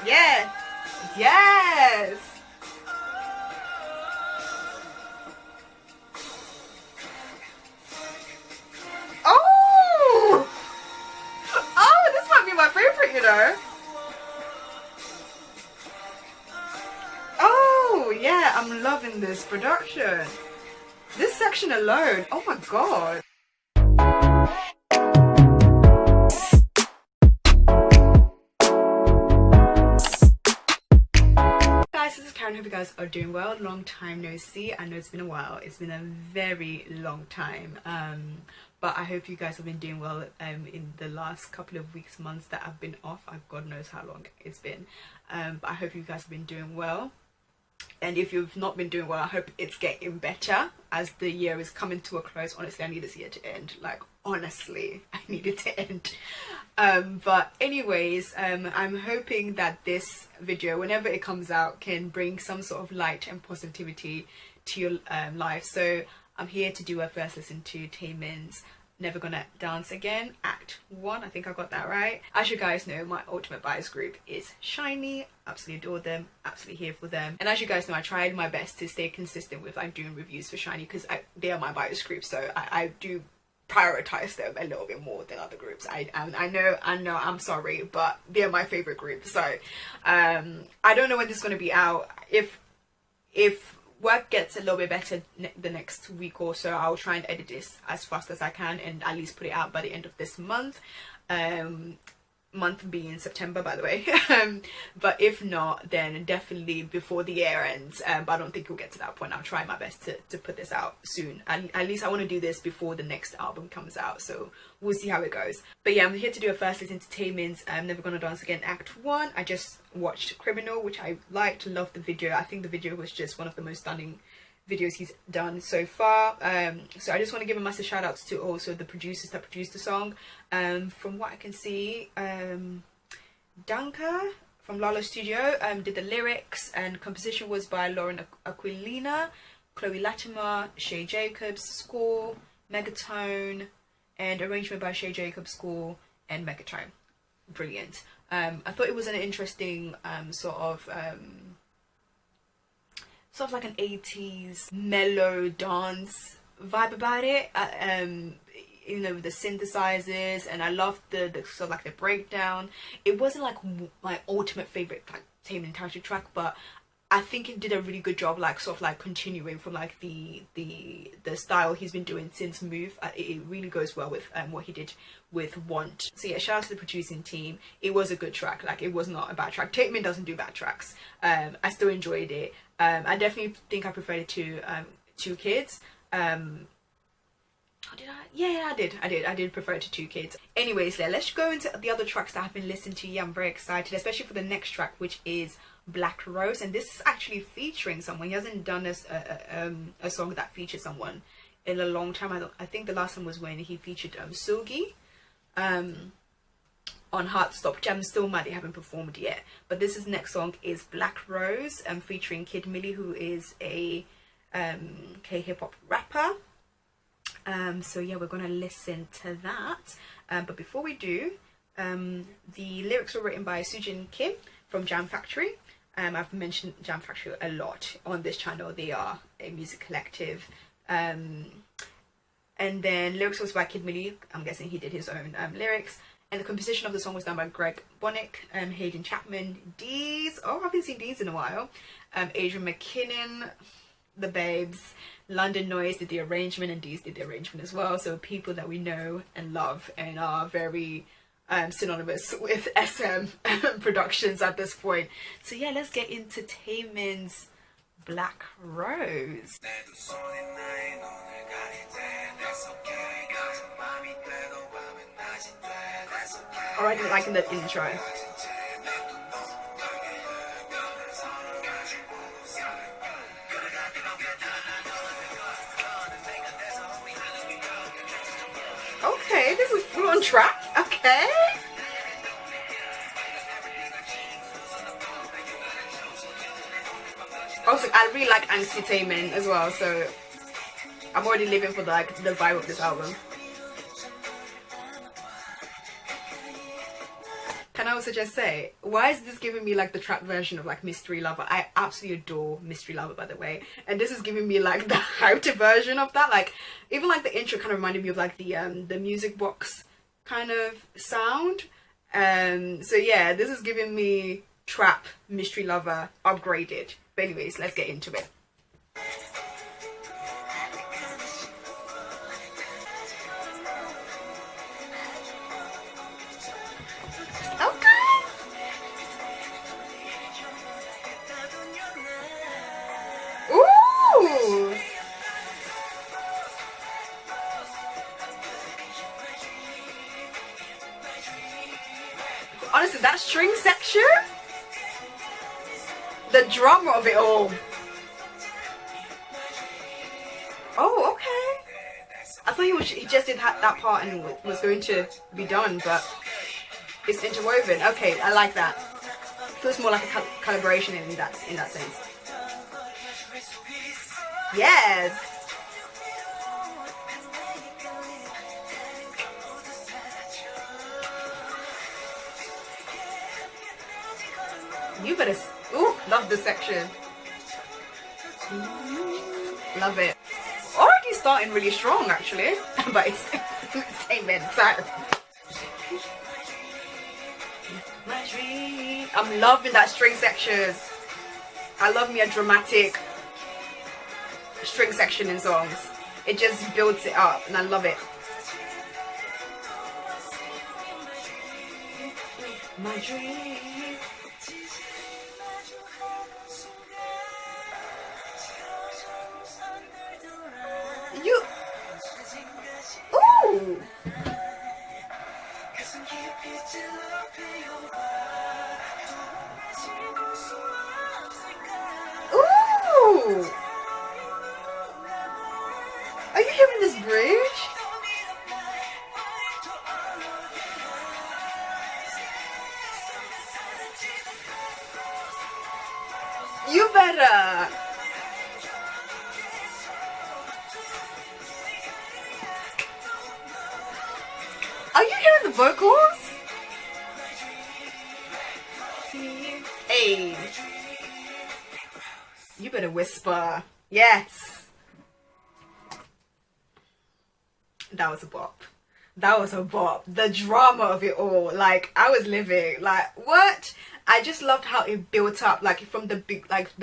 Yeah. Yes. Oh. Oh, this might be my favorite, you know. Oh, yeah, I'm loving this production. This section alone. Oh my god. Guys, this is Karen. Hope you guys are doing well. Long time no see. I know it's been a while. It's been a very long time. But I hope you guys have been doing well in the last couple of weeks, months that I've been off. God knows how long it's been. But I hope you guys have been doing well. And if you've not been doing well, I hope it's getting better as the year is coming to a close. Honestly, I need this year to end. Like, honestly, I need it to end. But anyways, I'm hoping that this video, whenever it comes out, can bring some sort of light and positivity to your life. So I'm here to do a first listen to Taemin's Never Gonna Dance Again, Act 1. I think I got that right. As you guys know, my ultimate bias group is SHINee. Absolutely adore them, absolutely here for them. And as you guys know, I tried my best to stay consistent with like doing reviews for SHINee because they are my bias group, so I do prioritize them a little bit more than other groups. I know, I'm sorry, but they're my favorite group. So I don't know when this is going to be out. If work gets a little bit better the next week or so, I'll try and edit this as fast as I can and at least put it out by the end of this month. Month being September, by the way. But if not, then definitely before the year ends. But I don't think we'll get to that point. I'll try my best to put this out soon. At least I want to do this before the next album comes out, so we'll see how it goes. But yeah, I'm here to do a first listen to Taemin's Never Gonna Dance Again Act 1. I just watched Criminal, which I liked, loved the video. I think the video was just one of the most stunning videos he's done so far. So I just want to give a massive shout outs to also the producers that produced the song. From what I can see, Danka from Lala Studio did the lyrics, and composition was by Lauren Aquilina, Chloe Latimer, Shay Jacobs score, Megatone, and arrangement by Shay Jacobs score and Megatone. Brilliant. I thought it was an interesting sort of like an 80s mellow dance vibe about it. You know, with the synthesizers, and I loved the sort of like the breakdown. It wasn't like my ultimate favorite like Taemin territory track, but I think it did a really good job, like sort of like continuing from like the style he's been doing since Move. It really goes well with what he did with Want. So yeah, shout out to the producing team. It was a good track. Like, it was not a bad track. Taemin doesn't do bad tracks. I still enjoyed it. I definitely think I preferred it to Two Kids. Did I? Yeah, I did prefer it to Two Kids. Anyways, let's go into the other tracks that I've been listening to. Yeah, I'm very excited, especially for the next track, which is Black Rose, and this is actually featuring someone. He hasn't done a song that features someone in a long time. I think the last time was when he featured Sugi on Heartstop, which I'm still mad they haven't performed yet. But this is next song is Black Rose, featuring Kid Millie, who is a K-hip-hop rapper. So yeah, we're gonna listen to that. But before we do, the lyrics were written by Sujin Kim from Jam Factory. I've mentioned Jam Factory a lot on this channel. They are a music collective. And then lyrics was by Kid Millie. I'm guessing he did his own lyrics. And the composition of the song was done by Greg Bonnick, Hayden Chapman, Dees. Oh, I haven't seen Dees in a while. Adrian McKinnon, the Babes, London Noise did the arrangement, and Dees did the arrangement as well. So people that we know and love and are very synonymous with SM productions at this point. So yeah, let's get into Taemin's Black Rose. Alright, I'm liking the intro. Okay, this is full on track. Okay. Also, I really like angsty Taemin as well, so I'm already living for the vibe of this album. Can I also just say, why is this giving me like the trap version of like Mystery Lover? I absolutely adore Mystery Lover, by the way, and this is giving me like the hyped version of that. Like even like the intro kind of reminded me of like the music box kind of sound. So yeah, this is giving me trap Mystery Lover upgraded. But anyways, let's get into it. Ooh! Honestly, that string section, the drama of it all. Oh, okay. I thought he just did that part and was going to be done, but it's interwoven. Okay, I like that. Feels more like a collaboration in that sense. Yes. You better. Ooh, love this section. Love it. Already starting really strong, actually. But it's Taemin. So I'm loving that string section. I love me a dramatic string section in songs. It just builds it up, and I love it. My dream. You. Ooh. Ooh. Are you hearing this bridge? You better. Are you hearing the vocals? Hey. You better whisper. Yes. That was a bop. That was a bop. The drama of it all. Like, I was living. Like, what? I just loved how it built up. Like, from the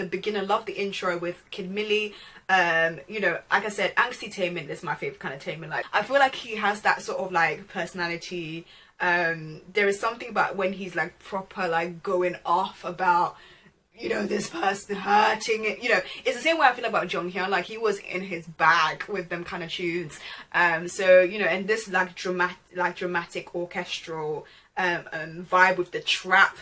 beginner. Loved the intro with Kid Millie. You know, like I said, angsty Taemin is my favorite kind of Taemin. Like, I feel like he has that sort of like personality. There is something about when he's like proper like going off about, you know, this person hurting it. You know, it's the same way I feel about Jonghyun. Like, he was in his bag with them kind of tunes. So, you know, and this like dramatic orchestral vibe with the trap.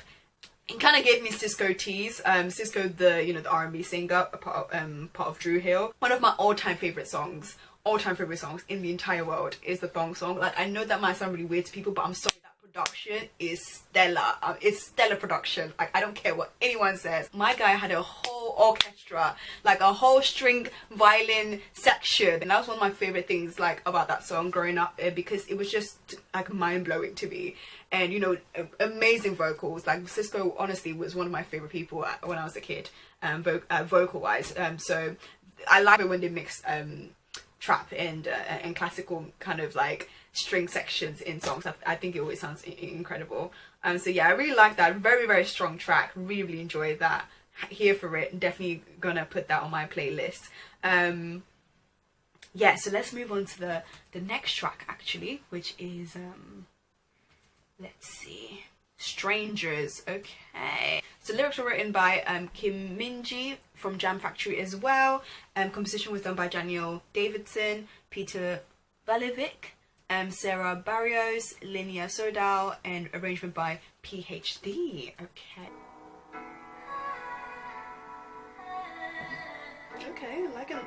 It kind of gave me Cisco tease. Cisco, the R&B singer, part of Drew Hill. One of my all-time favorite songs in the entire world is the Thong Song. Like, I know that might sound really weird to people, but I'm sorry, that production is stellar. It's stellar production. Like, I don't care what anyone says. My guy had a whole orchestra, like a whole string violin section, and that was one of my favorite things like about that song growing up, because it was just like mind-blowing to me. And, you know, amazing vocals. Like, Cisco honestly was one of my favorite people when I was a kid, vocal wise. So I like it when they mix trap and classical kind of like string sections in songs. I think it always sounds incredible. So yeah, I really like that. Very, very strong track. Really, really enjoyed that. Here for it. Definitely gonna put that on my playlist. Yeah, so let's move on to the next track actually, which is let's see, Strangers. Okay, so lyrics were written by Kim Minji from Jam Factory as well. Composition was done by Daniel Davidson, Peter Valevic, Sarah Barrios, Linnea Sodal, and arrangement by PhD. Okay. Okay, I like it.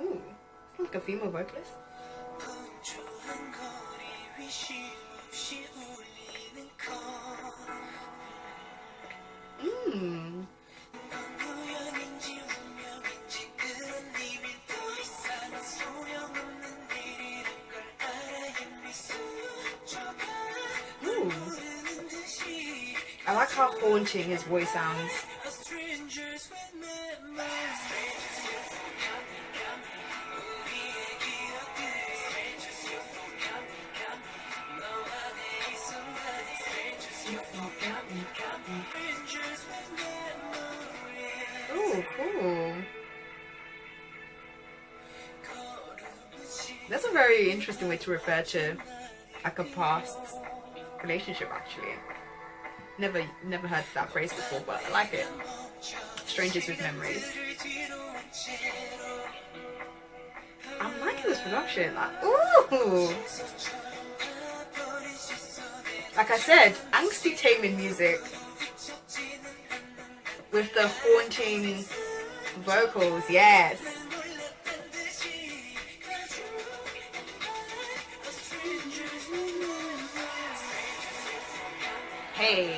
Ooh, like a female vocalist. how haunting his voice sounds. Oh, cool. That's a very interesting way to refer to like a past relationship, actually. Never heard that phrase before, but I like it. Strangers with memories. I'm liking this production. Like, ooh! Like I said, angsty Taemin music with the haunting vocals, yes. Hey.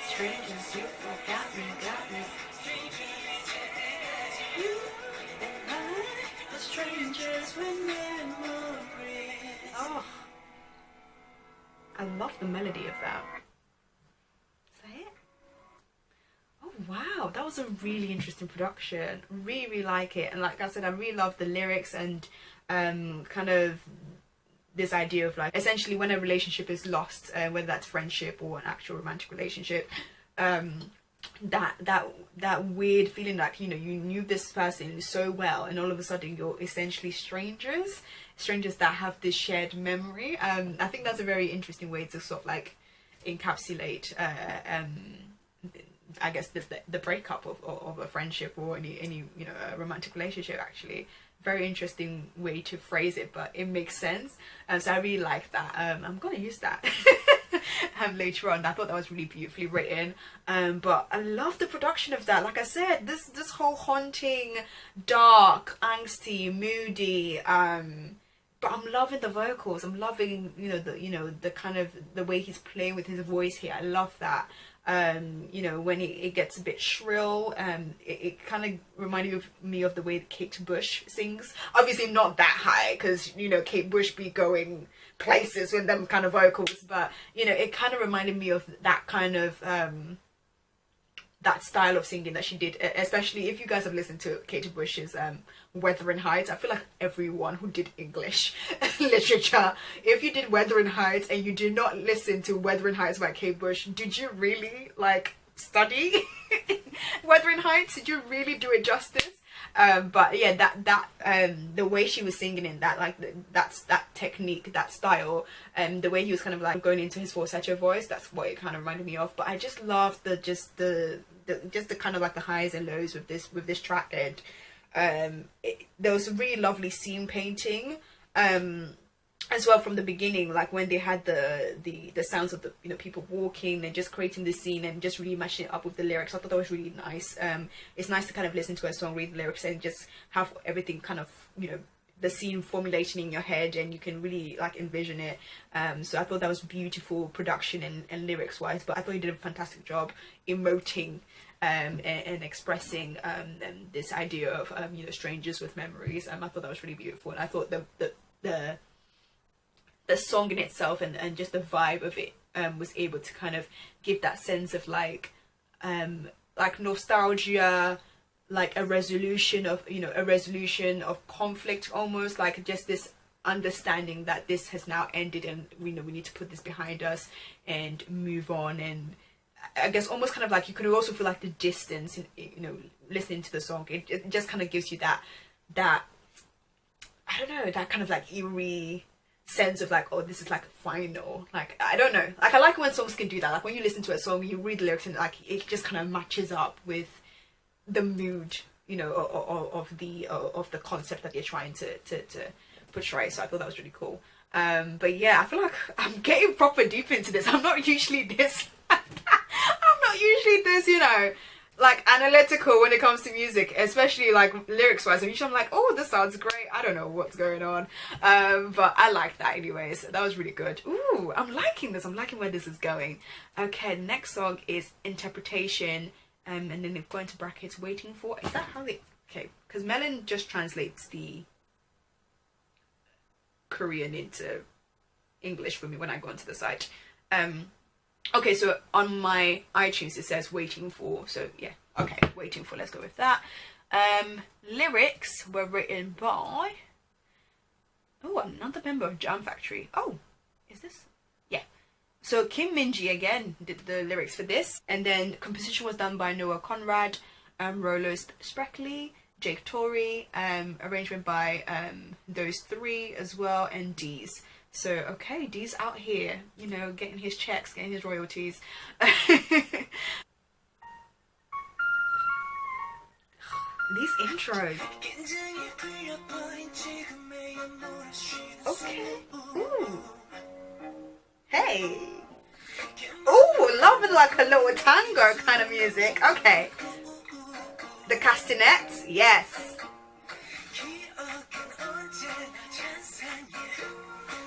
Strangers, you forgot me, got me. You and I, the strangers with memories. Oh, I love the melody of that. Is that it? Oh wow, that was a really interesting production. Really like it, and like I said, I really love the lyrics and kind of this idea of like essentially when a relationship is lost, whether that's friendship or an actual romantic relationship, that weird feeling like, you know, you knew this person so well and all of a sudden you're essentially strangers that have this shared memory. I think that's a very interesting way to sort of like encapsulate I guess the breakup of a friendship or any you know, a romantic relationship. Actually, very interesting way to phrase it, but it makes sense. So I really like that. I'm gonna use that later on. I thought that was really beautifully written. But I love the production of that. Like I said, this whole haunting, dark, angsty, moody. But I'm loving the vocals. I'm loving, you know, the kind of the way he's playing with his voice here. I love that. You know, when it gets a bit shrill, it kind of reminded me of the way Kate Bush sings. Obviously not that high, because, you know, Kate Bush be going places with them kind of vocals, but, you know, it kind of reminded me of that kind of that style of singing that she did, especially if you guys have listened to Kate Bush's Wuthering Heights. I feel like everyone who did English literature, if you did Wuthering Heights and you did not listen to Wuthering Heights by Kate Bush, did you really like study Wuthering Heights? Did you really do it justice? But yeah, that the way she was singing in that, like that technique, that style, and the way he was kind of like going into his falsetto voice, that's what it kind of reminded me of. But I just love the kind of like the highs and lows with this track. And there was a really lovely scene painting as well from the beginning, like when they had the sounds of the, you know, people walking and just creating the scene and just really matching it up with the lyrics. I thought that was really nice. It's nice to kind of listen to a song, read the lyrics, and just have everything kind of, you know, the scene formulating in your head, and you can really like envision it. So I thought that was beautiful production and lyrics wise, but I thought he did a fantastic job emoting and expressing this idea of you know, strangers with memories. I thought that was really beautiful, and I thought the song in itself and just the vibe of it was able to kind of give that sense of like nostalgia, like a resolution of, you know, a resolution of conflict, almost like just this understanding that this has now ended and, you know, we need to put this behind us and move on. And I guess almost kind of like you could also feel like the distance in, you know, listening to the song. It just kind of gives you that I don't know, that kind of like eerie sense of like, oh, this is like final. Like, I don't know, like I like when songs can do that. Like when you listen to a song, you read the lyrics and like it just kind of matches up with the mood, you know, of the concept that you're trying to portray. So I thought that was really cool. But yeah, I feel like I'm getting proper deep into this. I'm not usually this I'm not usually this, you know, like analytical when it comes to music, especially like lyrics wise. And usually I'm like, oh, this sounds great. I don't know what's going on, but I like that anyways. That was really good. Ooh, I'm liking this. I'm liking where this is going. Okay, next song is Interpretation, and then they've got into brackets Waiting For. Is that how they? Okay, because Melon just translates the Korean into English for me when I go onto the site. Okay, so on my iTunes it says Waiting For, so yeah, okay, Waiting For, let's go with that. Lyrics were written by, oh, another member of Jam Factory. Oh, is this? Yeah. So Kim Minji again did the lyrics for this, and then composition was done by Noah Conrad, Rolo Spreckley, Jake Torrey, arrangement by those three as well, and D's. So, okay, D's out here, you know, getting his checks, getting his royalties. These intros. Okay. Ooh. Hey. Ooh, loving like a little tango kind of music. Okay. The castanets, yes.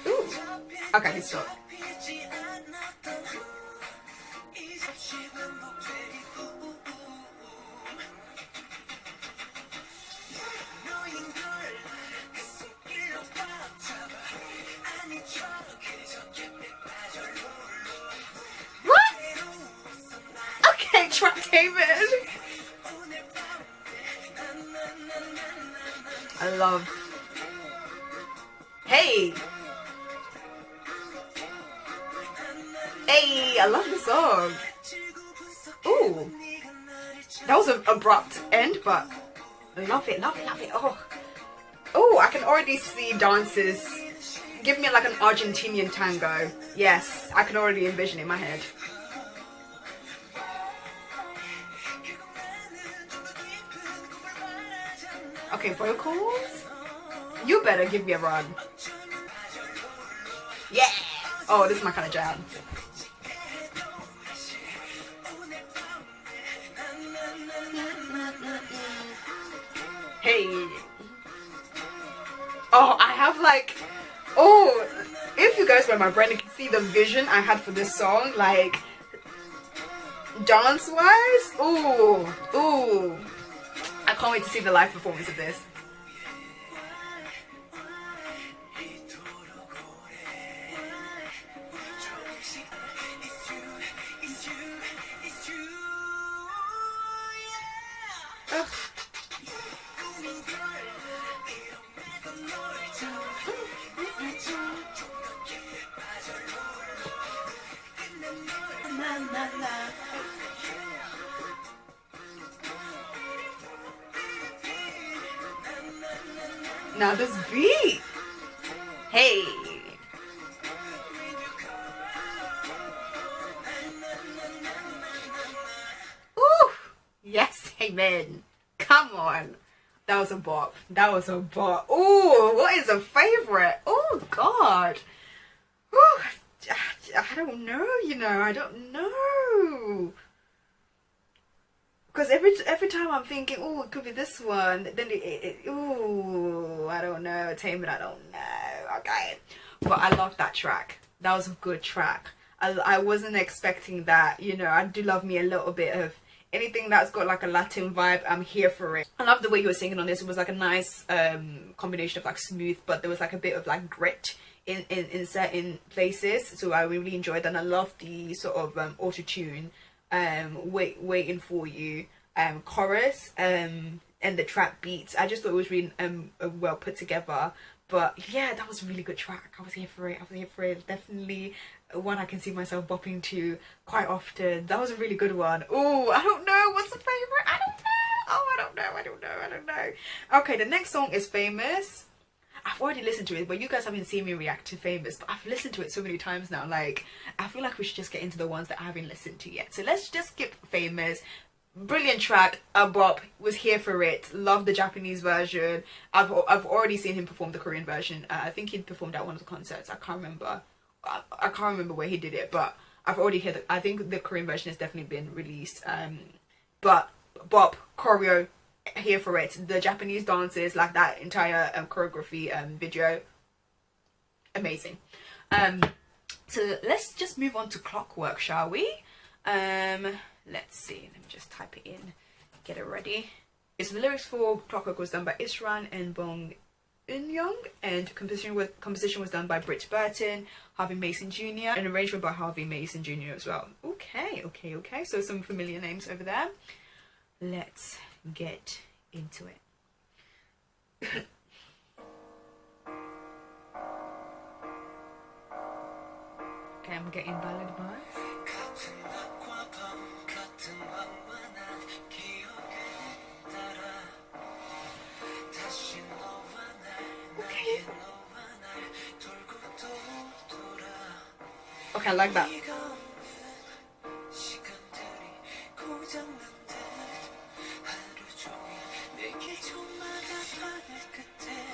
Ooh. Okay, let's stop. What? Okay, track Taemin. I love. Hey. Hey, I love the song. Ooh. That was an abrupt end, but love it, love it, love it. Oh. Oh, I can already see dances. Give me like an Argentinian tango. Yes, I can already envision it in my head. Okay, vocals? You better give me a run. Yeah! Oh, this is my kind of jam. Hey. Oh, I have like... Oh, if you guys were my brain, you can see the vision I had for this song. Like, dance-wise? Ooh. Ooh. I can't wait to see the live performance of this. Ugh. Now this beat. Hey. Ooh. Yes, amen. Come on. That was a bop. That was a bop. Ooh, what is a favorite? Oh God. Ooh, I don't know, you know, I don't know. Because every time I'm thinking, oh, it could be this one, then ooh, I don't know, Taemin, I don't know, okay. But I love that track. That was a good track. I wasn't expecting that, you know. I do love me a little bit of anything that's got like a Latin vibe. I'm here for it. I love the way you were singing on this. It was like a nice combination of like smooth, but there was like a bit of like grit in certain places. So I really enjoyed that. And I love the sort of auto-tune waiting for you chorus and the trap beats. I just thought it was really well put together. But yeah, that was a really good track. I was here for it. I was here for it. Definitely one I can see myself bopping to quite often. That was a really good one. Oh, I don't know. What's the favorite? I don't know. Oh, I don't know. I don't know. I don't know. Okay, the next song is Famous. I've already listened to it, but you guys haven't seen me react to Famous. But I've listened to it so many times now. Like, I feel like we should just get into the ones that I haven't listened to yet. So let's just skip Famous. Brilliant track, a bop, was here for it. Love the Japanese version. I've already seen him perform the Korean version. I think he performed at one of the concerts. I can't remember. I can't remember where he did it, but I've already heard. I think the Korean version has definitely been released. But bop, choreo, here for it. The Japanese dances, like that entire choreography video, amazing. So let's just move on to Clockwork, shall we? Let's see, let me just type it in, get it ready. So the lyrics for Clockwork was done by Isran and Bong Eun-young, and composition was done by Britt Burton, Harvey Mason Jr., and arrangement by Harvey Mason Jr. as well. Okay, so some familiar names over there. Let's get into it. Okay, I'm getting ballad vibes. Okay, I like that.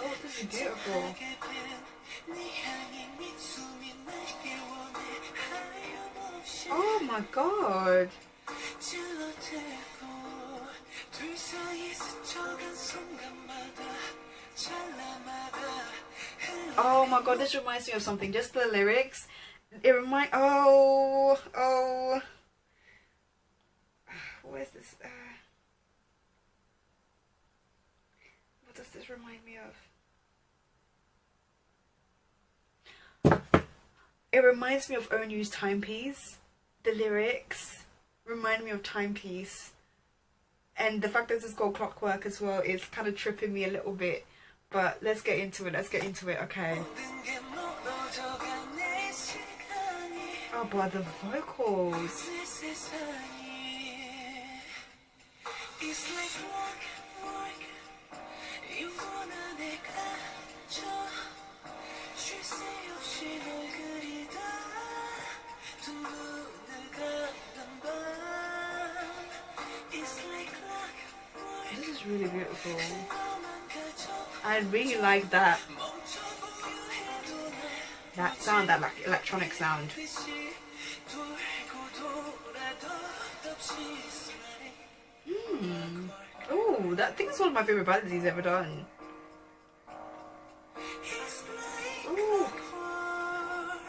Oh, this is beautiful. Oh my god. Oh my god, this reminds me of something. Just the lyrics. It where's this? What does this remind me of? It reminds me of Onu's Timepiece. The lyrics remind me of Timepiece. And the fact that this is called Clockwork as well is kind of tripping me a little bit. But let's get into it, okay. Oh, but the vocals. This is really beautiful. I really like that sound, that like electronic sound. Oh, that I think it's one of my favorite ballads he's ever done. Ooh.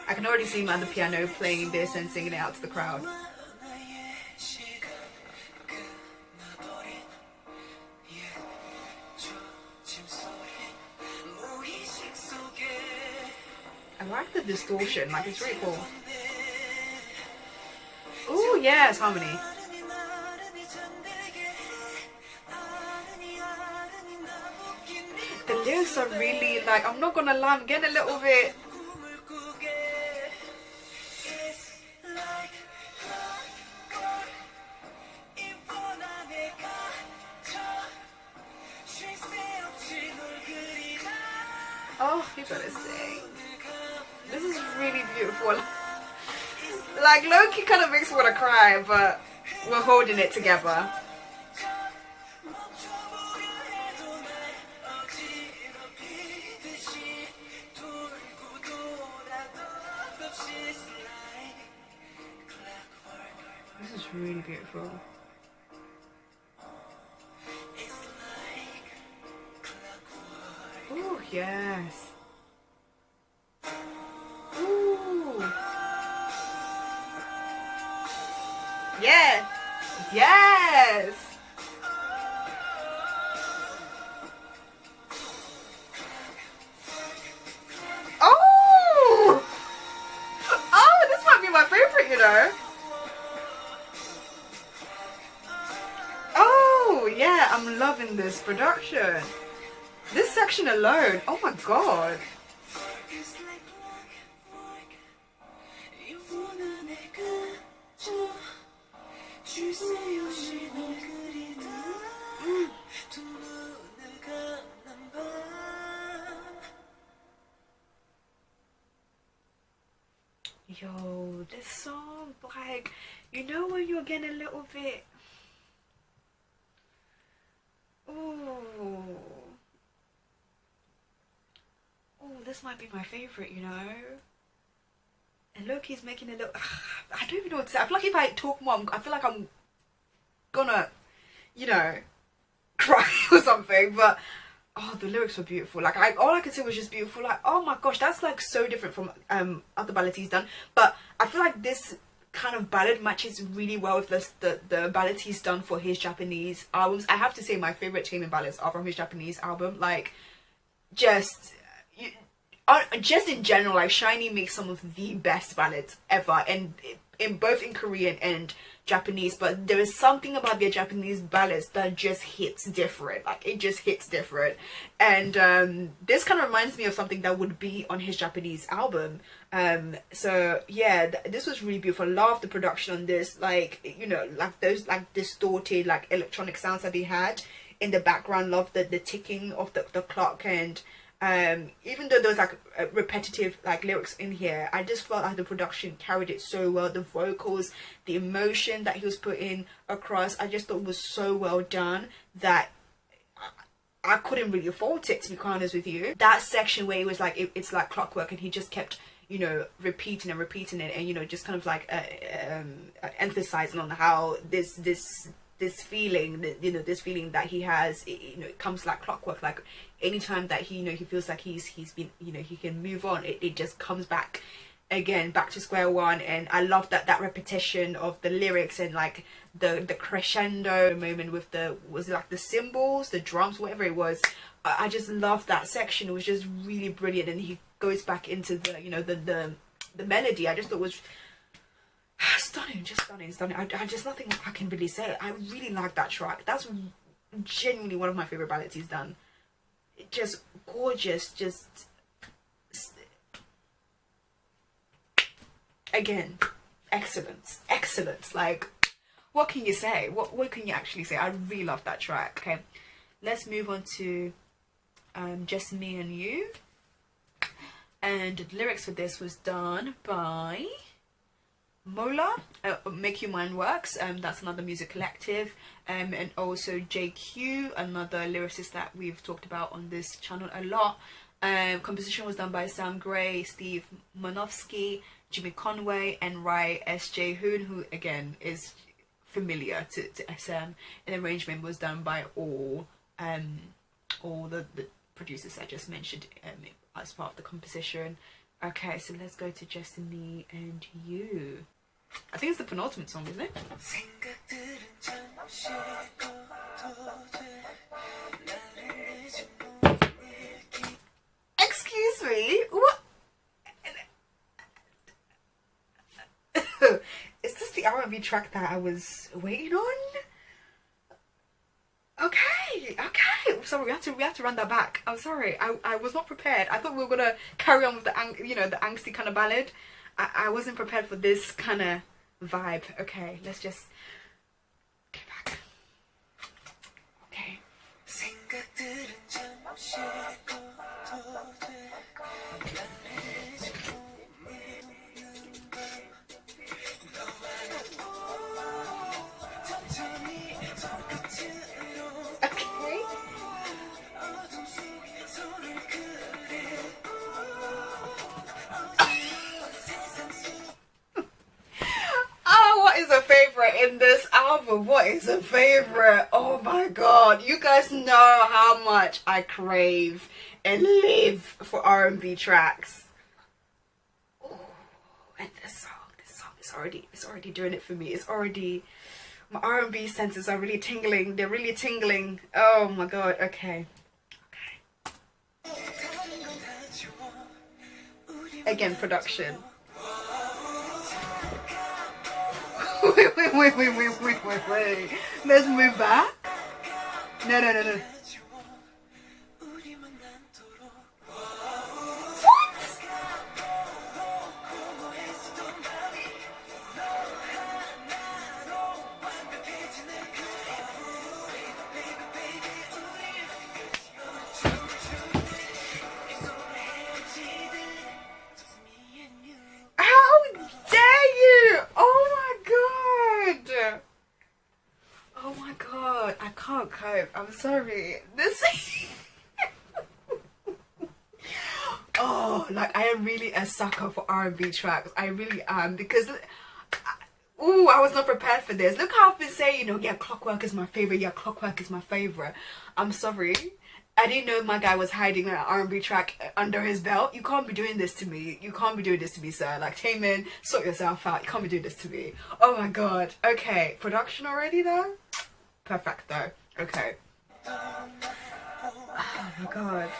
I can already see him at the piano playing this and singing it out to the crowd. I like the distortion, like it's really cool. Oh yes, harmony. The lyrics are really, like, I'm not gonna lie, I'm getting a little bit. Oh, you gotta sing. This is really beautiful. Like, low-key kind of makes me want to cry, but we're holding it together. This is really beautiful. Oh, yes. Ooh. Yes. Yes. Oh. Oh, this might be my favorite, you know. Oh, yeah, I'm loving this production. This section alone, oh my god. Yo, this song, like, you know when you're getting a little bit, ooh, this might be my favorite, you know. And Loki's making a little, I don't even know what to say. I feel like if I talk more, I feel like I'm gonna you know, cry or something. But oh, the lyrics were beautiful. Like, all I could say was just beautiful. Like, oh my gosh, that's like so different from other ballads he's done. But I feel like this kind of ballad matches really well with the ballads he's done for his Japanese albums. I have to say my favorite Taemin ballads are from his Japanese album. Like, just in general, like Shiny makes some of the best ballads ever, and in both in Korean and Japanese. But there is something about their Japanese ballads that just hits different. Like, it just hits different. And this kind of reminds me of something that would be on his Japanese album. So yeah, this was really beautiful. Love the production on this. Like, you know, like those like distorted like electronic sounds that he had in the background. Love the ticking of the clock. And even though there was like repetitive like lyrics in here, I just felt like the production carried it so well. The vocals, the emotion that he was putting across, I just thought was so well done that I couldn't really fault it, to be quite honest with you. That section where it was like it's like clockwork, and he just kept, you know, repeating it, and you know, just kind of like emphasizing on how this feeling, you know, this feeling that he has, you know, it comes like clockwork. Like, anytime that he, you know, he feels like he's been, you know, he can move on, it just comes back again, back to square one. And I love that repetition of the lyrics, and like the crescendo moment with was it like the cymbals, the drums, whatever it was. I just loved that section. It was just really brilliant. And he goes back into the, you know, the melody. I just thought it was stunning, just stunning. I just, nothing I can really say. I really like that track. That's genuinely one of my favorite ballads he's done. Just gorgeous, just again, excellence. Like, what can you say? What can you actually say? I really love that track. Okay, let's move on to Just Me and You. And the lyrics for this was done by Mola, Make You Mine Works, that's another music collective, and also JQ, another lyricist that we've talked about on this channel a lot. Composition was done by Sam Gray, Steve Monofsky, Jimmy Conway, and Rai S.J. Hoon, who again is familiar to SM. And arrangement was done by all the producers I just mentioned as part of the composition. Okay, so let's go to Just Me and You. I think it's the penultimate song, isn't it? Excuse me? What? Is this the R&B track that I was waiting on? Okay. Sorry, we have to run that back. I'm sorry. I was not prepared. I thought we were gonna carry on with the the angsty kind of ballad. I wasn't prepared for this kind of vibe. Okay, let's just get back. Okay. In this album, what is a favorite? Oh my god, you guys know how much I crave and live for R&B tracks. Oh, and this song is already doing it for me. It's already, my R&B senses are really tingling. They're really tingling. Oh my god. Okay. Again, production. Wait. Let's move back. No. What? How dare you? Oh my god, I can't cope. I'm sorry. This oh, like, I am really a sucker for R&B tracks. I really am, because Ooh, I was not prepared for this. Look how I've been saying, you know, yeah, Clockwork is my favorite. Yeah, Clockwork is my favorite. I'm sorry. I didn't know my guy was hiding an R&B track under his belt. You can't be doing this to me. You can't be doing this to me, sir. Like, Taemin, sort yourself out. You can't be doing this to me. Oh my god. Okay, production already though? Perfect though. Okay. Oh my god.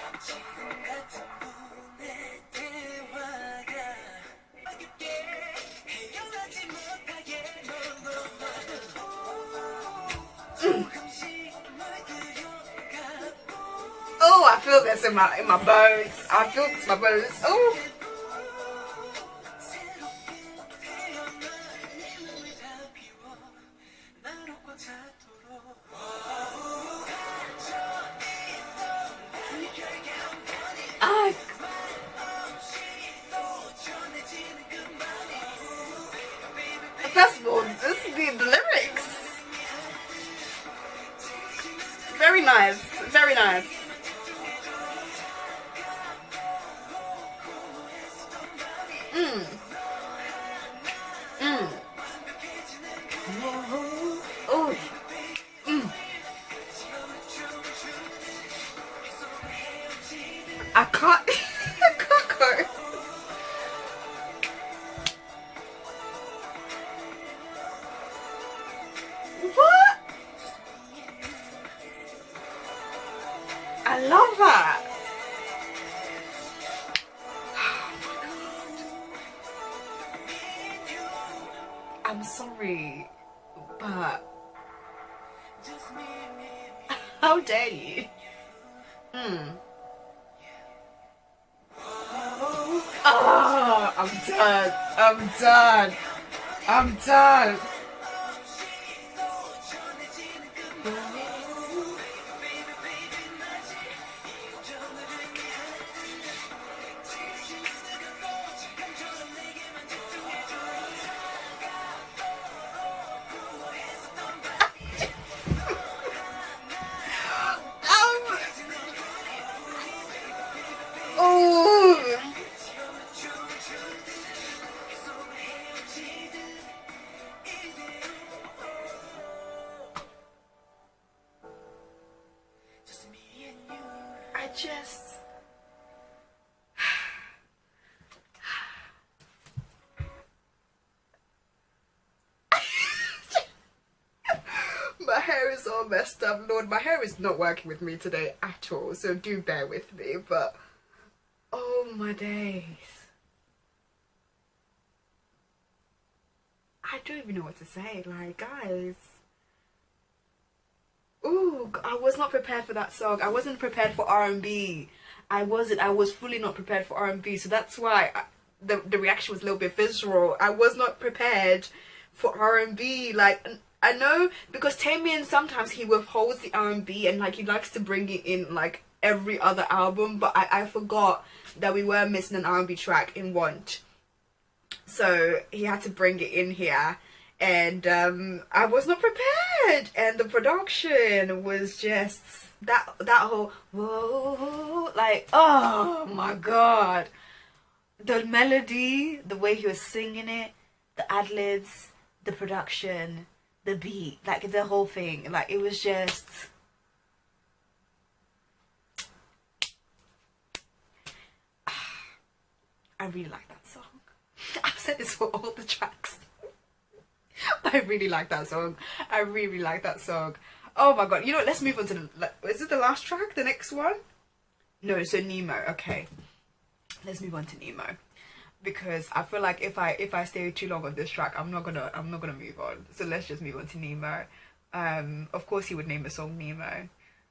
Oh, I feel this in my bones. I feel this in my bones. Oh. First of all, this is the lyrics. Very nice. Very nice. Oh. I can't. I can't go. What? I love that. I'm sorry, but how dare you? Oh, I'm done. I'm done. I'm done. Just my hair is all messed up. Lord, my hair is not working with me today at all, so do bear with me. But oh my days, I don't even know what to say. Like, guys, ooh, I was not prepared for that song. I wasn't prepared for R&B. I wasn't. I was fully not prepared for R&B. So that's why the reaction was a little bit visceral. I was not prepared for R&B. Like, I know because Taemin sometimes he withholds the R&B and like he likes to bring it in like every other album. But I forgot that we were missing an R&B track in Want. So he had to bring it in here. And I was not prepared, and the production was just that whole whoa, like, oh my god, the melody, the way he was singing it, the ad-libs, the production, the beat, like the whole thing, like it was just I really like that song. I've said this for all the tracks. I really like that song. I really like that song. Oh my god. You know what? Let's move on to the... Is it the last track? The next one? No, so Nemo. Okay. Let's move on to Nemo. Because I feel like if I stay too long on this track, I'm not gonna move on. So let's just move on to Nemo. Of course he would name the song Nemo.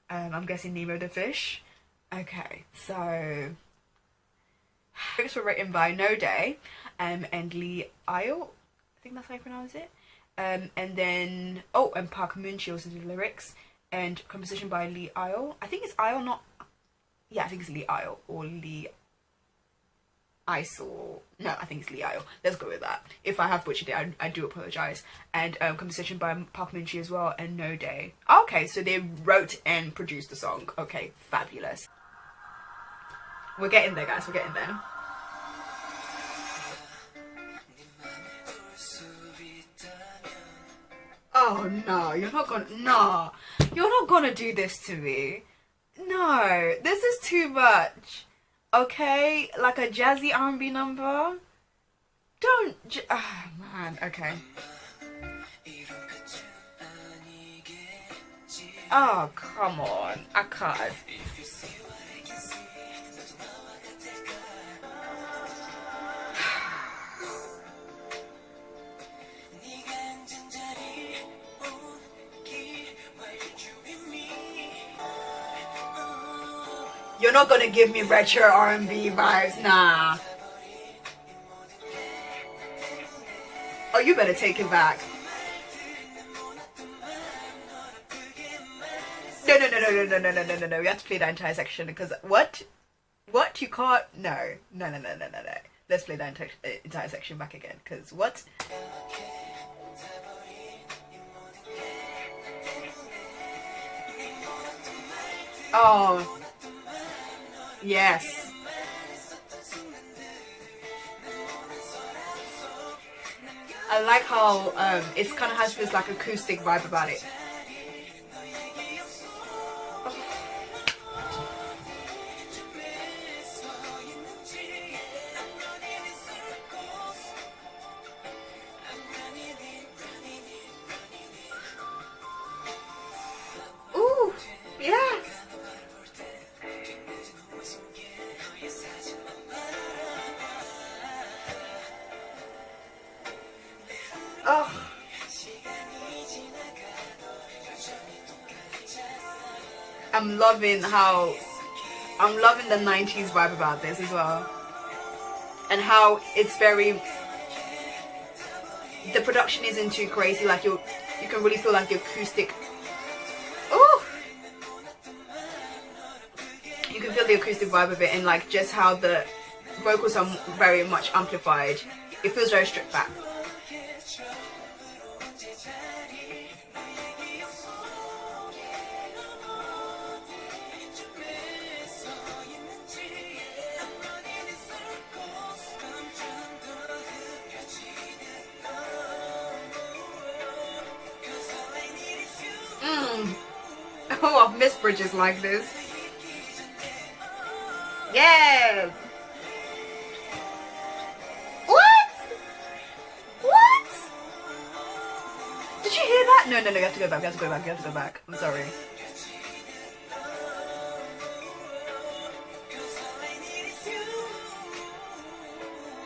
I'm guessing Nemo the fish. Okay, so lyrics were written by No Day and Lee Isle. I think that's how you pronounce it. And then and Park Moon-chi also did the lyrics, and composition by Lee Isle. I think it's Isle, not... Yeah, I think it's Lee Isle or Lee Isle. No, I think it's Lee Isle. Let's go with that. If I have butchered it, I do apologise. And composition by Park Moon-chi as well, and No Day. Okay, so they wrote and produced the song. Okay, fabulous. We're getting there, guys. We're getting there. Oh no, you're not gonna. No, you're not gonna do this to me. No, this is too much. Okay, like a jazzy R&B number. Don't. Oh man. Okay. Oh come on, I can't. You're not gonna give me retro R&B vibes, nah. Oh, you better take it back. No, no, no, no, no, no, no, no, no, no, no. We have to play that entire section because what? What? You can't? No, no, no, no, no, no, no. Let's play that entire section back again because what? Oh. Yes. I like how it kind of has this like acoustic vibe about it. Ooh, yes. Oh. I'm loving the 90s vibe about this as well. And how it's very, the production isn't too crazy, like you can really feel like the acoustic. Oh, you can feel the acoustic vibe of it, and like just how the vocals are very much amplified. It feels very stripped back. Oh, I've missed bridges like this. Yes. What? What? Did you hear that? No, no, no. You have to go back. You have to go back. You have to go back. I'm sorry.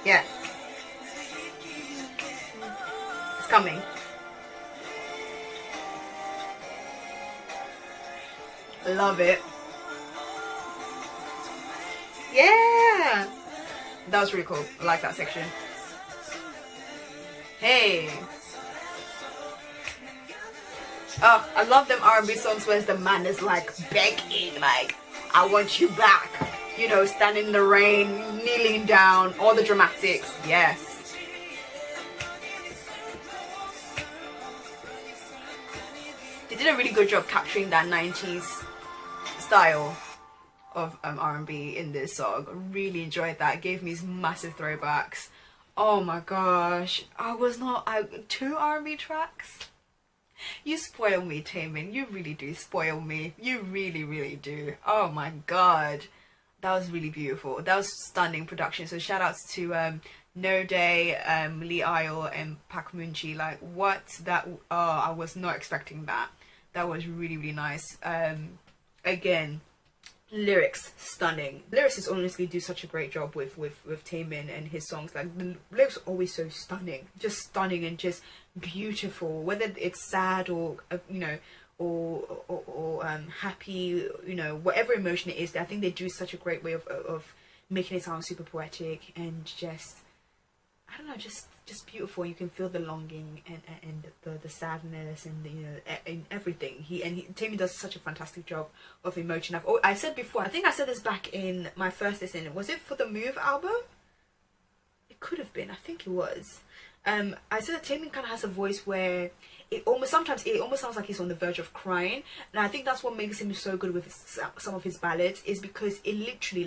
Yeah. It's coming. Love it. Yeah, that was really cool. I like that section. Hey. Oh, I love them R&B songs where the man is like begging, like, I want you back. You know, standing in the rain, kneeling down, all the dramatics. Yes. They did a really good job capturing that 90s style of R&B in this song. I really enjoyed that. It gave me massive throwbacks. Oh my gosh, two R&B tracks. You spoil me, Taemin. You really do spoil me. You really, really do. Oh my god, that was really beautiful. That was stunning production. So shout outs to No Day, Lee Isle, and Pak Moonchi. Like what? That I was not expecting that. That was really, really nice. Again, lyrics stunning. Lyricists honestly do such a great job with Taemin and his songs. Like the lyrics are always so stunning, just stunning and just beautiful. Whether it's sad or you know, or happy, you know, whatever emotion it is, I think they do such a great way of making it sound super poetic and just, I don't know, just beautiful. You can feel the longing and the sadness and you know, and everything. Taemin does such a fantastic job of emotion. I said before, I think I said this back in my first listen. Was it for the Move album? It could have been. I think it was. I said that Taemin kind of has a voice where sometimes it almost sounds like he's on the verge of crying, and I think that's what makes him so good with some of his ballads, is because he literally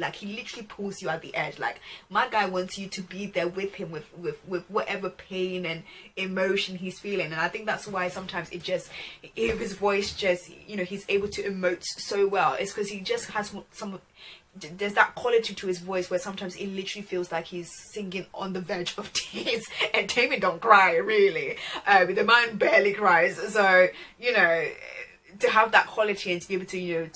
pulls you at the edge. Like, my guy wants you to be there with him, with whatever pain and emotion he's feeling, and I think that's why sometimes his voice just, you know, he's able to emote so well. It's because he just has there's that quality to his voice where sometimes it literally feels like he's singing on the verge of tears. And Taemin don't cry, really. The man barely cries. So, you know, to have that quality and to be able to, you know,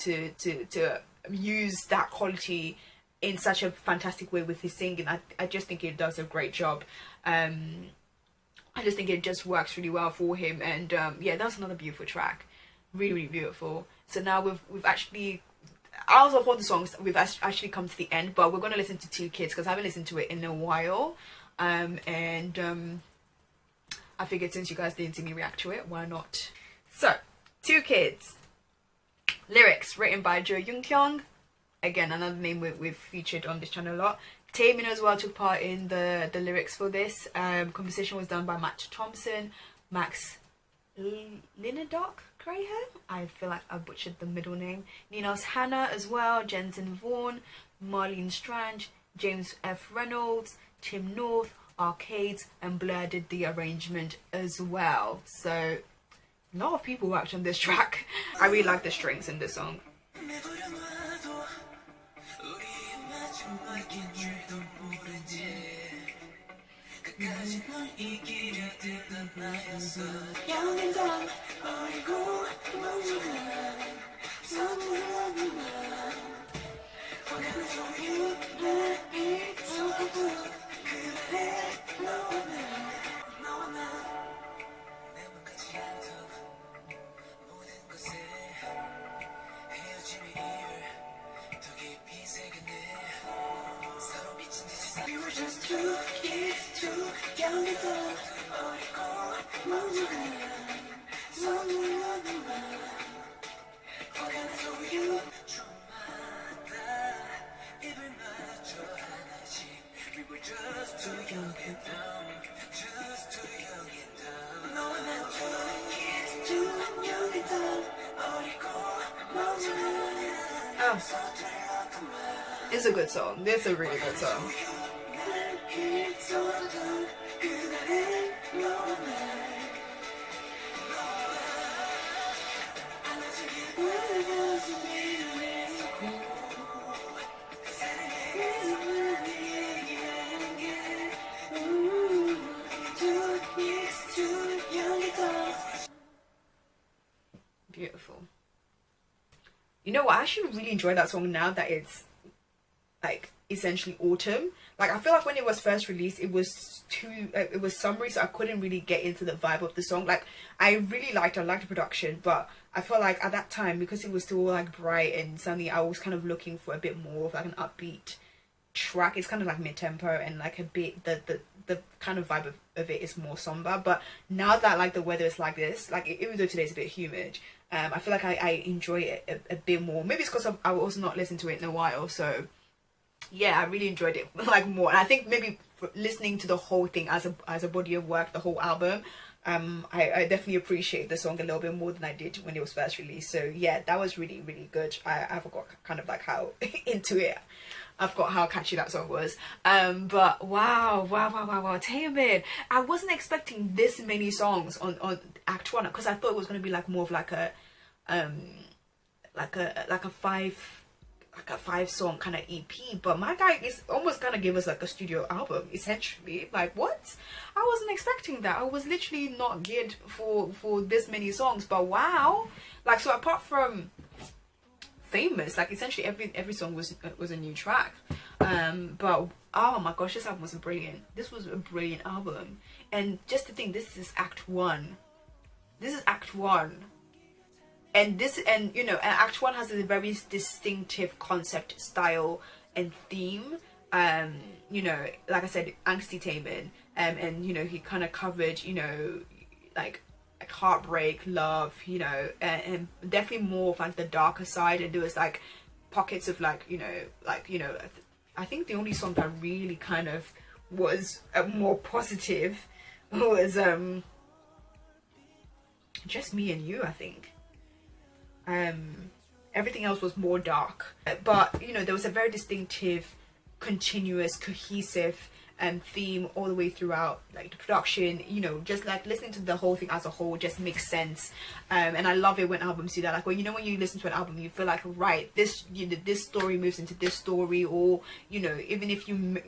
to use that quality in such a fantastic way with his singing, I just think it does a great job. I just think it just works really well for him. And yeah, that's another beautiful track. Really, really beautiful. So now we've actually, out of all the songs, we've actually come to the end, but we're going to listen to Two Kids because I haven't listened to it in a while. I figured since you guys didn't see me react to it, why not? So, Two Kids. Lyrics written by Jo Young-kyung. Again, another name we've featured on this channel a lot. Taemin as well took part in the lyrics for this. Composition was done by Matt Thompson, Max Linendock Graham. I feel like I butchered the middle name. Ninos Hannah as well, Jensen Vaughan, Marlene Strange, James F. Reynolds, Tim North, Arcades, and Blair did the arrangement as well. So a lot of people worked on this track. I really like the strings in this song. It's a good song. It's a really good song. Beautiful. You know what? I actually really enjoy that song now that it's like essentially autumn. Like, I feel like when it was first released, it was summery, so I couldn't really get into the vibe of the song. Like, I liked the production, but I felt like at that time, because it was still like bright and sunny, I was kind of looking for a bit more of like an upbeat track. It's kind of like mid-tempo and like a bit the kind of vibe of it is more somber. But now that like the weather is like this, like even though today's a bit humid, I feel like I enjoy it a bit more. Maybe it's because I also not listened to it in a while, so yeah, I really enjoyed it like more. And I think maybe listening to the whole thing as a body of work, the whole album, I definitely appreciate the song a little bit more than I did when it was first released. So yeah, that was really, really good. I forgot kind of like how into it, I forgot how catchy that song was. But wow, Taemin, I wasn't expecting this many songs on Act 1, because I thought it was going to be like more of like a five song kind of EP, but my guy is almost gonna give us like a studio album essentially. Like, what? I wasn't expecting that. I was literally not geared for this many songs, but wow. Like, so apart from Famous, like essentially every song was a new track. But oh my gosh, this album was brilliant. This was a brilliant album. And just to think, this is Act 1. And you know, Act 1 has a very distinctive concept, style, and theme. You know, like I said, angsty Taemin, and you know, he kind of covered, you know, like heartbreak, love, you know, and definitely more of like the darker side. And there was like pockets of like, you know, I think the only song that really kind of was more positive was Just Me and You, I think. Everything else was more dark, but you know, there was a very distinctive, continuous, cohesive theme all the way throughout. Like the production, you know, just like listening to the whole thing as a whole just makes sense. And I love it when albums do that. Like, well, you know, when you listen to an album, you feel like, right, this, you know, this story moves into this story, or you know, even if you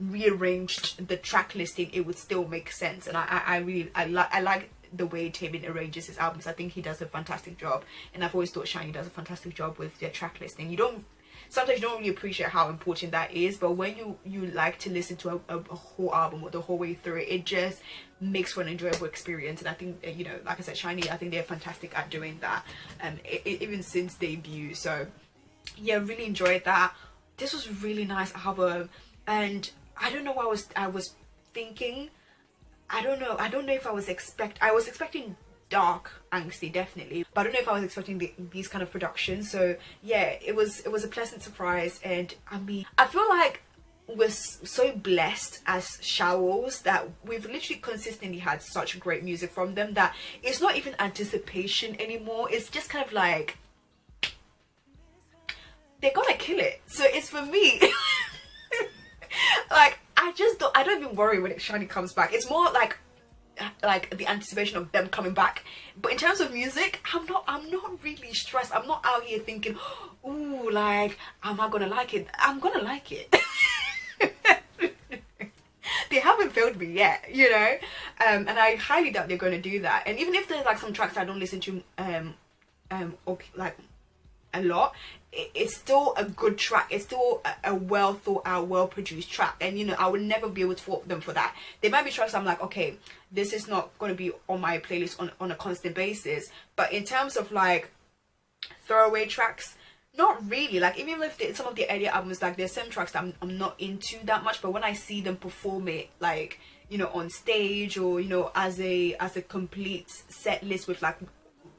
rearranged the track listing, it would still make sense. And I really like the way Taemin arranges his albums. I think he does a fantastic job, and I've always thought SHINee does a fantastic job with their track listing. Sometimes you don't really appreciate how important that is, but when you like to listen to a whole album or the whole way through it, it just makes for an enjoyable experience. And I think, you know, like I said, SHINee, I think they're fantastic at doing that, even since debut. So yeah, really enjoyed that. This was a really nice album, and I don't know what I was thinking. I don't know if I was expecting dark, angsty, definitely, but I don't know if I was expecting these kind of productions. So yeah, it was a pleasant surprise. And I mean, I feel like we're so blessed as Showers that we've literally consistently had such great music from them that it's not even anticipation anymore. It's just kind of like they're gonna kill it. So it's, for me, like, I don't even worry when SHINee comes back. It's more like the anticipation of them coming back. But in terms of music, I'm not really stressed. I'm not out here thinking, ooh, like, am I gonna like it? I'm gonna like it. They haven't failed me yet, you know. And I highly doubt they're gonna do that. And even if there's like some tracks I don't listen to like a lot, it's still a good track. It's still a well thought out, well produced track. And you know, I would never be able to fault them for that. There might be tracks I'm like, okay, this is not going to be on my playlist on a constant basis. But in terms of like throwaway tracks, not really. Like, even if some of the earlier albums, like there's some tracks that I'm not into that much, but when I see them perform it, like, you know, on stage, or you know, as a complete set list with like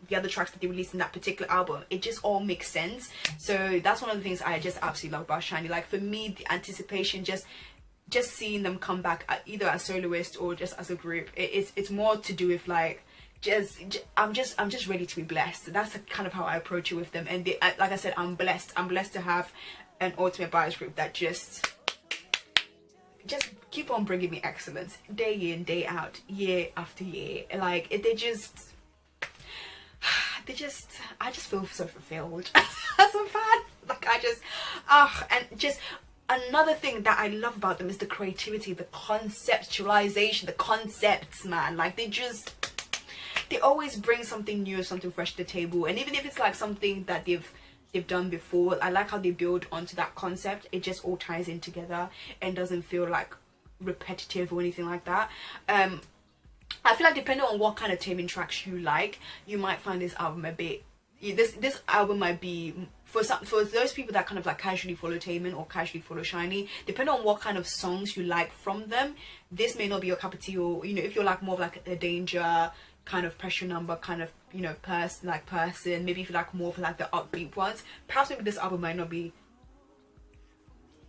the other tracks that they released in that particular album, it just all makes sense. So that's one of the things I just absolutely love about SHINee. Like, for me, the anticipation, just seeing them come back either as soloist or just as a group, it's more to do with like I'm just ready to be blessed. That's kind of how I approach it with them. And like I said, I'm blessed to have an ultimate bias group that just keep on bringing me excellence day in, day out, year after year. Like, I just feel so fulfilled as a fan. Like, and just another thing that I love about them is the creativity, the conceptualization, the concepts, man. Like, they always bring something new, something fresh to the table. And even if it's like something that they've done before, I like how they build onto that concept. It just all ties in together and doesn't feel like repetitive or anything like that. I feel like depending on what kind of Taemin tracks you like, you might find this album a bit. This album might be for those people that kind of like casually follow Taemin or casually follow SHINee. Depending on what kind of songs you like from them, this may not be your cup of tea. Or, you know, if you're like more of like a Danger kind of pressure number kind of, you know, person, maybe if you like more of like the upbeat ones, perhaps maybe this album might not be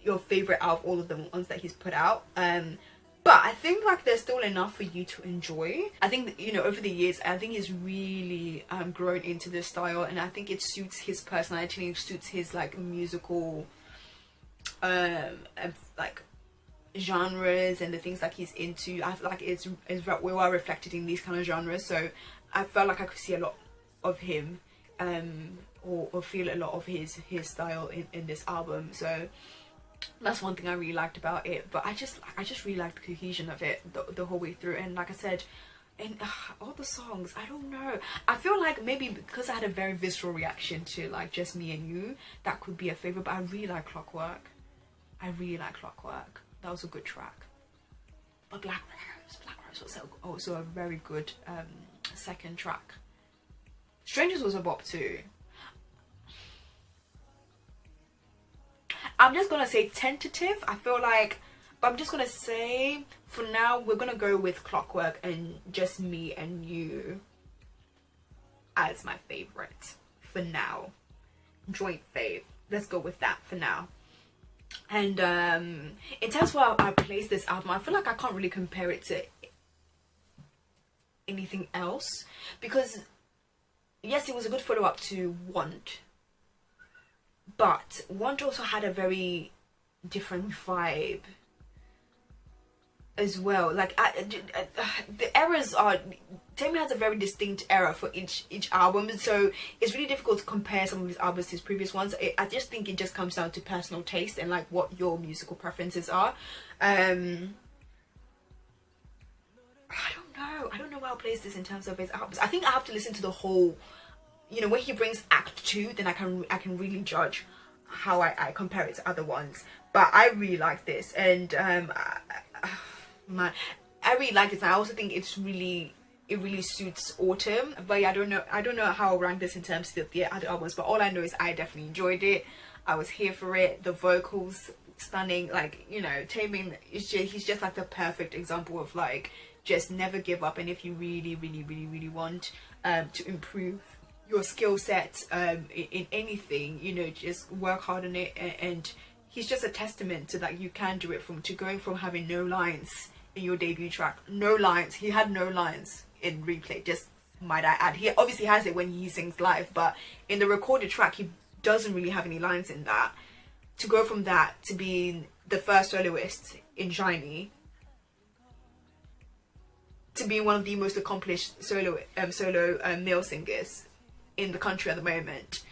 your favorite out of all of the ones that he's put out. But I think like there's still enough for you to enjoy. I think, you know, over the years, I think he's really grown into this style, and I think it suits his personality, it suits his like musical like genres and the things like he's into. I feel like it's well reflected in these kind of genres. So I felt like I could see a lot of him or feel a lot of his style in this album. So that's one thing I really liked about it. But I just really liked the cohesion of it the whole way through. And like I said, in all the songs, I don't know, I feel like maybe because I had a very visceral reaction to like Just Me and You, that could be a favorite. But I really like Clockwork. That was a good track. But Black Rose was also a very good second track. Strangers was a bop too. I'm just gonna say tentative. I feel like, but I'm just gonna say for now we're gonna go with Clockwork and Just Me and You as my favorite for now. Joint fave. Let's go with that for now. And in terms of where I place this album, I feel like I can't really compare it to anything else, because yes, it was a good follow-up to Want, but Want also had a very different vibe as well. Like the eras are, Taemin has a very distinct era for each album, so it's really difficult to compare some of his albums to his previous ones. I just think it just comes down to personal taste and like what your musical preferences are. I don't know where I'll place this in terms of his albums. I think I have to listen to the whole, you know, when he brings Act 2, then I can really judge how I compare it to other ones. But I really like this, and man, I really like it. And I also think it really suits autumn. But yeah, I don't know how I'll rank this in terms of the other albums, but all I know is I definitely enjoyed it. I was here for it. The vocals stunning. Like, you know, Taemin is he's just like the perfect example of like, just never give up, and if you really want to improve your skill set in anything, you know, just work hard on it. And he's just a testament to that you can do it, to going from having no lines in your debut track, no lines. He had no lines in Replay, just might I add. He obviously has it when he sings live, but in the recorded track he doesn't really have any lines in that. To go from that to being the first soloist in SHINee, to be one of the most accomplished solo male singers in the country at the moment.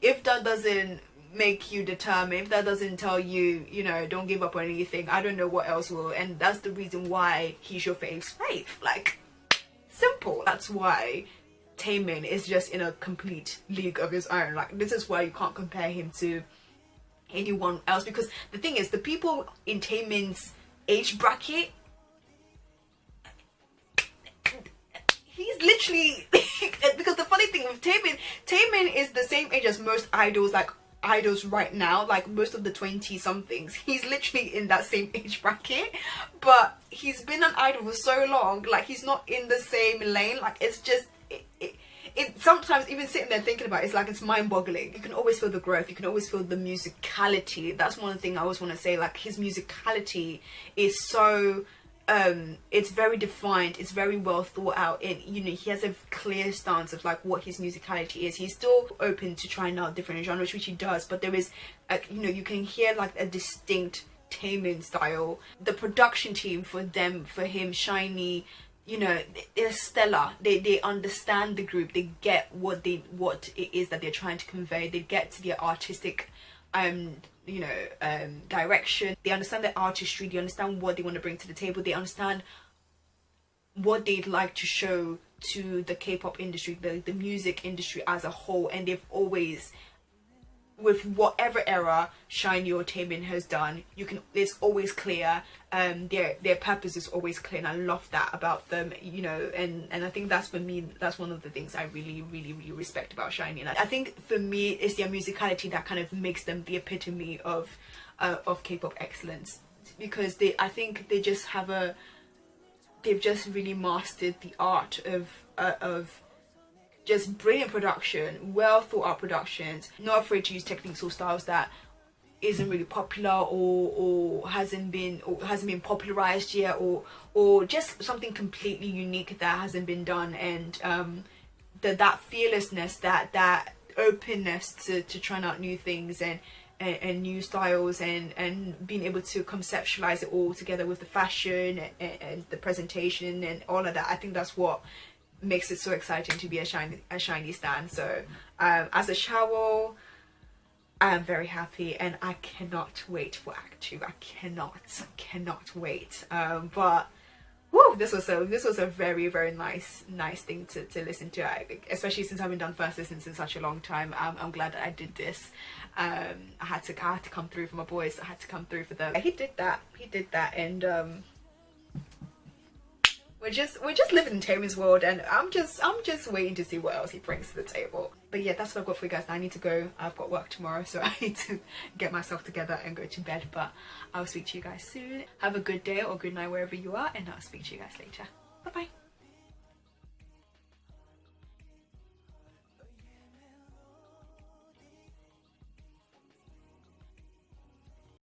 If that doesn't make you determined, if that doesn't tell you, you know, don't give up on anything, I don't know what else will. And that's the reason why he's your fave's fave. Like, simple. That's why Taemin is just in a complete league of his own. Like, this is why you can't compare him to anyone else, because the thing is, the people in Taemin's age bracket, he's literally because the funny thing with Taemin is the same age as most idols, like idols right now, like most of the 20 somethings. He's literally in that same age bracket, but he's been an idol for so long, like he's not in the same lane. Like, it's just it sometimes, even sitting there thinking about it, it's like, it's mind-boggling. You can always feel the growth, you can always feel the musicality. That's one thing I always want to say, like, his musicality is so it's very defined, it's very well thought out, and you know, he has a clear stance of like what his musicality is. He's still open to trying out different genres, which he does, but there is you know, you can hear like a distinct Taemin style. The production team for him, SHINee, you know, they're stellar. They understand the group, they get what it is that they're trying to convey, they get to their artistic you know, direction. They understand their artistry, they understand what they want to bring to the table, they understand what they'd like to show to the K-pop industry, the music industry as a whole. And they've always, with whatever era SHINee or Taemin has done, it's always clear. Their purpose is always clear, and I love that about them, you know. And I think that's, for me, that's one of the things I really respect about SHINee. And I think for me, it's their musicality that kind of makes them the epitome of K-pop excellence, because I think they just have they've just really mastered the art of just brilliant production, well thought out productions, not afraid to use techniques or styles that isn't really popular or hasn't been popularized yet, or just something completely unique that hasn't been done. And that fearlessness, that openness to trying out new things and new styles, and being able to conceptualize it all together with the fashion and the presentation and all of that. I think that's what makes it so exciting to be a SHINee stan. So as a Shawo, I am very happy, and I cannot wait for Act 2. I cannot wait. But woo, this was a very nice thing to listen to, especially since I haven't done first listens in such a long time. I'm glad that I did this. I had to come through for my boys. I had to come through for them. He did that, and we're just living in Taemin's world, and I'm just waiting to see what else he brings to the table. But yeah, that's what I've got for you guys. Now I need to go. I've got work tomorrow, so I need to get myself together and go to bed. But I'll speak to you guys soon. Have a good day or good night wherever you are, and I'll speak to you guys later. Bye bye.